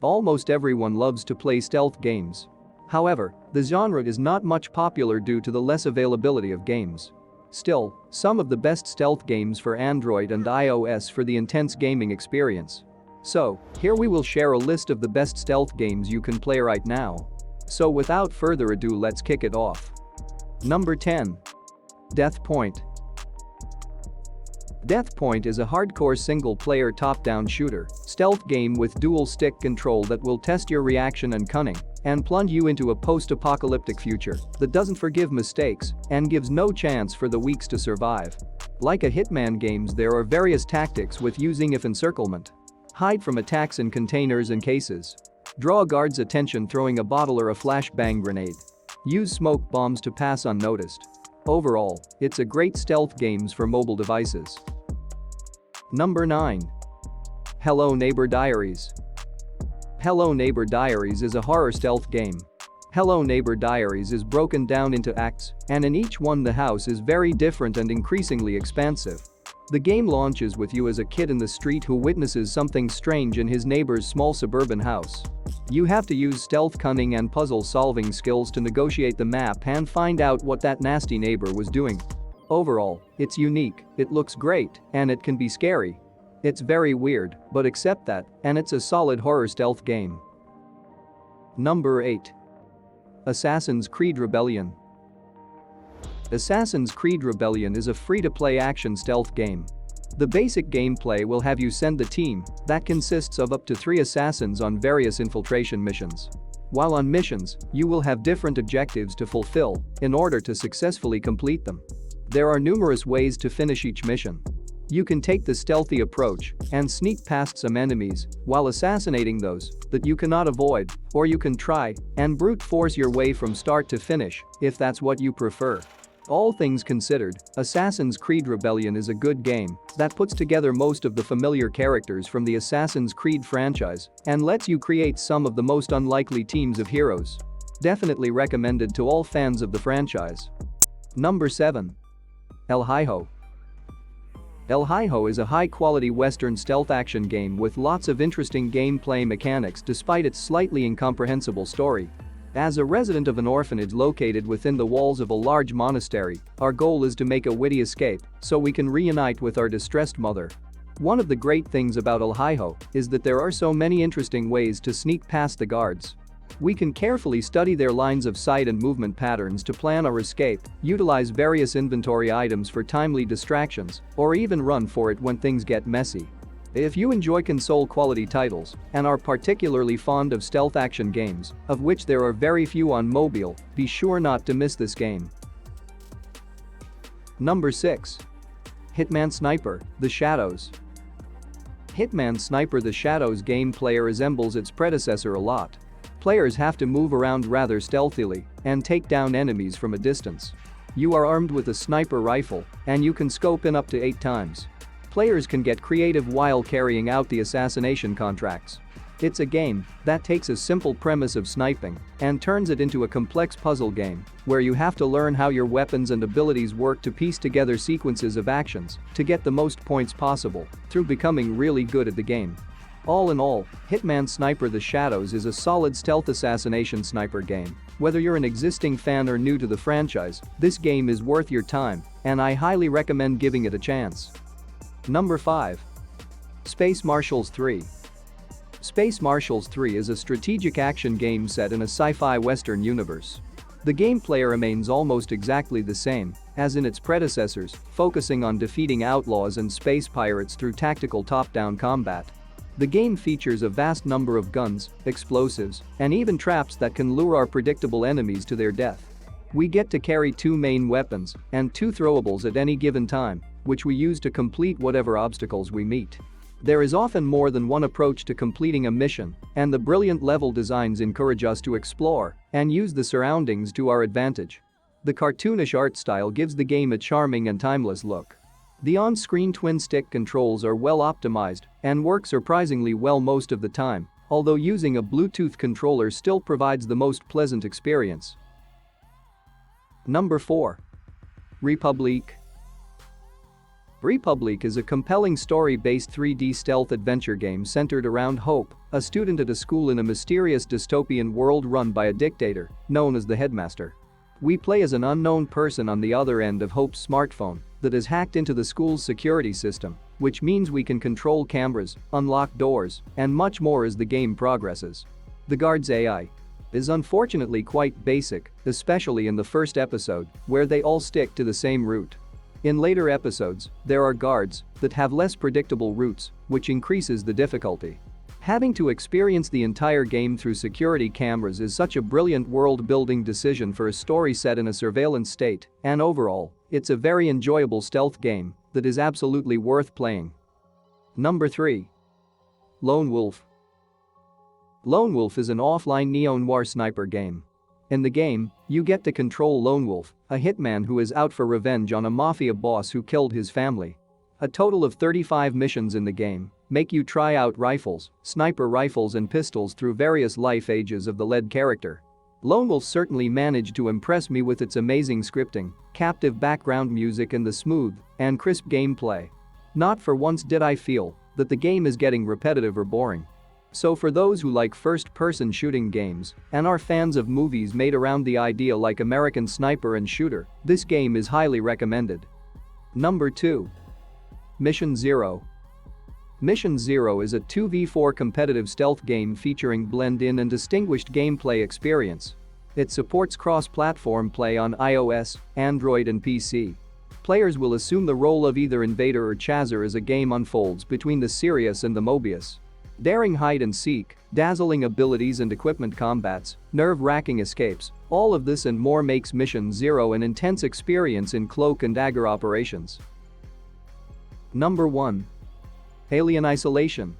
Almost everyone loves to play stealth games. However, the genre is not much popular due to the less availability of games. Still, some of the best stealth games for Android and iOS for the intense gaming experience. So, here we will share a list of the best stealth games you can play right now. So without further ado, let's kick it off. Number 10. Death Point. Death Point is a hardcore single-player top-down shooter, stealth game with dual-stick control that will test your reaction and cunning and plunge you into a post-apocalyptic future that doesn't forgive mistakes and gives no chance for the weaks to survive. Like a Hitman games, there are various tactics with using if encirclement. Hide from attacks in containers and cases. Draw a guard's attention throwing a bottle or a flashbang grenade. Use smoke bombs to pass unnoticed. Overall, it's a great stealth games for mobile devices. Number 9. Hello Neighbor Diaries. Hello Neighbor Diaries is a horror stealth game. Hello Neighbor Diaries is broken down into acts, and in each one the house is very different and increasingly expansive. The game launches with you as a kid in the street who witnesses something strange in his neighbor's small suburban house. You have to use stealth, cunning and puzzle-solving skills to negotiate the map and find out what that nasty neighbor was doing. Overall, it's unique, it looks great, and it can be scary. It's very weird, but accept that, and it's a solid horror stealth game. Number 8. Assassin's Creed Rebellion. Assassin's Creed Rebellion is a free-to-play action stealth game. The basic gameplay will have you send the team that consists of up to 3 assassins on various infiltration missions. While on missions, you will have different objectives to fulfill in order to successfully complete them. There are numerous ways to finish each mission. You can take the stealthy approach and sneak past some enemies while assassinating those that you cannot avoid, or you can try and brute force your way from start to finish if that's what you prefer. All things considered, Assassin's Creed Rebellion is a good game that puts together most of the familiar characters from the Assassin's Creed franchise and lets you create some of the most unlikely teams of heroes. Definitely recommended to all fans of the franchise. Number 7. El Hijo. El Hijo is a high-quality Western stealth action game with lots of interesting gameplay mechanics despite its slightly incomprehensible story. As a resident of an orphanage located within the walls of a large monastery, our goal is to make a witty escape so we can reunite with our distressed mother. One of the great things about El Hijo is that there are so many interesting ways to sneak past the guards. We can carefully study their lines of sight and movement patterns to plan our escape, utilize various inventory items for timely distractions, or even run for it when things get messy. If you enjoy console-quality titles and are particularly fond of stealth action games, of which there are very few on mobile, be sure not to miss this game. Number 6. Hitman Sniper: The Shadows. Hitman Sniper: The Shadows gameplay resembles its predecessor a lot. Players have to move around rather stealthily and take down enemies from a distance. You are armed with a sniper rifle, and you can scope in up to 8 times. Players can get creative while carrying out the assassination contracts. It's a game that takes a simple premise of sniping and turns it into a complex puzzle game where you have to learn how your weapons and abilities work to piece together sequences of actions to get the most points possible through becoming really good at the game. All in all, Hitman Sniper: The Shadows is a solid stealth assassination sniper game. Whether you're an existing fan or new to the franchise, this game is worth your time, and I highly recommend giving it a chance. Number 5. Space Marshals 3. Space Marshals 3 is a strategic action game set in a sci-fi western universe. The gameplay remains almost exactly the same as in its predecessors, focusing on defeating outlaws and space pirates through tactical top-down combat. The game features a vast number of guns, explosives, and even traps that can lure our predictable enemies to their death. We get to carry 2 main weapons and 2 throwables at any given time, which we use to complete whatever obstacles we meet. There is often more than one approach to completing a mission, and the brilliant level designs encourage us to explore and use the surroundings to our advantage. The cartoonish art style gives the game a charming and timeless look. The on-screen twin-stick controls are well optimized and work surprisingly well most of the time, although using a Bluetooth controller still provides the most pleasant experience. Number 4. Republic. Republic is a compelling story-based 3D stealth adventure game centered around Hope, a student at a school in a mysterious dystopian world run by a dictator known as the Headmaster. We play as an unknown person on the other end of Hope's smartphone that is hacked into the school's security system, which means we can control cameras, unlock doors, and much more as the game progresses. The guard's AI is unfortunately quite basic, especially in the first episode, where they all stick to the same route. In later episodes, there are guards that have less predictable routes, which increases the difficulty. Having to experience the entire game through security cameras is such a brilliant world-building decision for a story set in a surveillance state, and overall, it's a very enjoyable stealth game that is absolutely worth playing. Number 3. Lone Wolf. Lone Wolf is an offline neo-noir sniper game. In the game, you get to control Lone Wolf, a hitman who is out for revenge on a mafia boss who killed his family. A total of 35 missions in the game make you try out rifles, sniper rifles and pistols through various life ages of the lead character. Lone Wolf certainly managed to impress me with its amazing scripting, captive background music and the smooth and crisp gameplay. Not for once did I feel that the game is getting repetitive or boring. So for those who like first-person shooting games and are fans of movies made around the idea like American Sniper and Shooter, this game is highly recommended. Number 2. Mission Zero. Mission Zero is a 2v4 competitive stealth game featuring blend-in and distinguished gameplay experience. It supports cross-platform play on iOS, Android and PC. Players will assume the role of either Invader or Chaser as a game unfolds between the Sirius and the Mobius. Daring hide and seek, dazzling abilities and equipment combats, nerve-wracking escapes, all of this and more makes Mission Zero an intense experience in cloak and dagger operations. Number 1. Alien Isolation.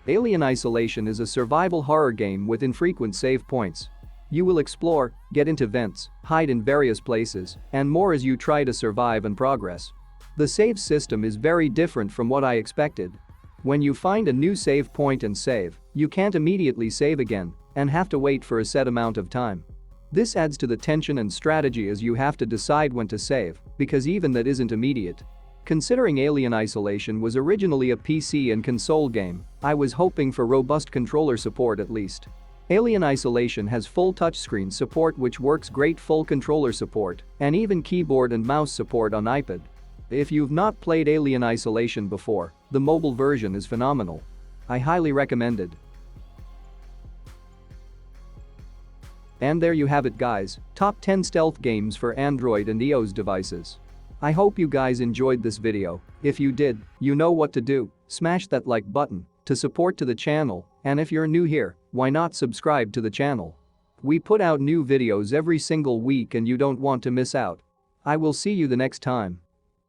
Alien Isolation is a survival horror game with infrequent save points. You will explore, get into vents, hide in various places, and more as you try to survive and progress. The save system is very different from what I expected. When you find a new save point and save, you can't immediately save again and have to wait for a set amount of time. This adds to the tension and strategy as you have to decide when to save, because even that isn't immediate. Considering Alien Isolation was originally a PC and console game, I was hoping for robust controller support at least. Alien Isolation has full touchscreen support which works great, full controller support, and even keyboard and mouse support on iPad. If you've not played Alien Isolation before, the mobile version is phenomenal. I highly recommend it. And there you have it guys, top 10 stealth games for Android and iOS devices. I hope you guys enjoyed this video. If you did, you know what to do, smash that like button to support to the channel, and if you're new here, why not subscribe to the channel? We put out new videos every single week and you don't want to miss out. I will see you the next time.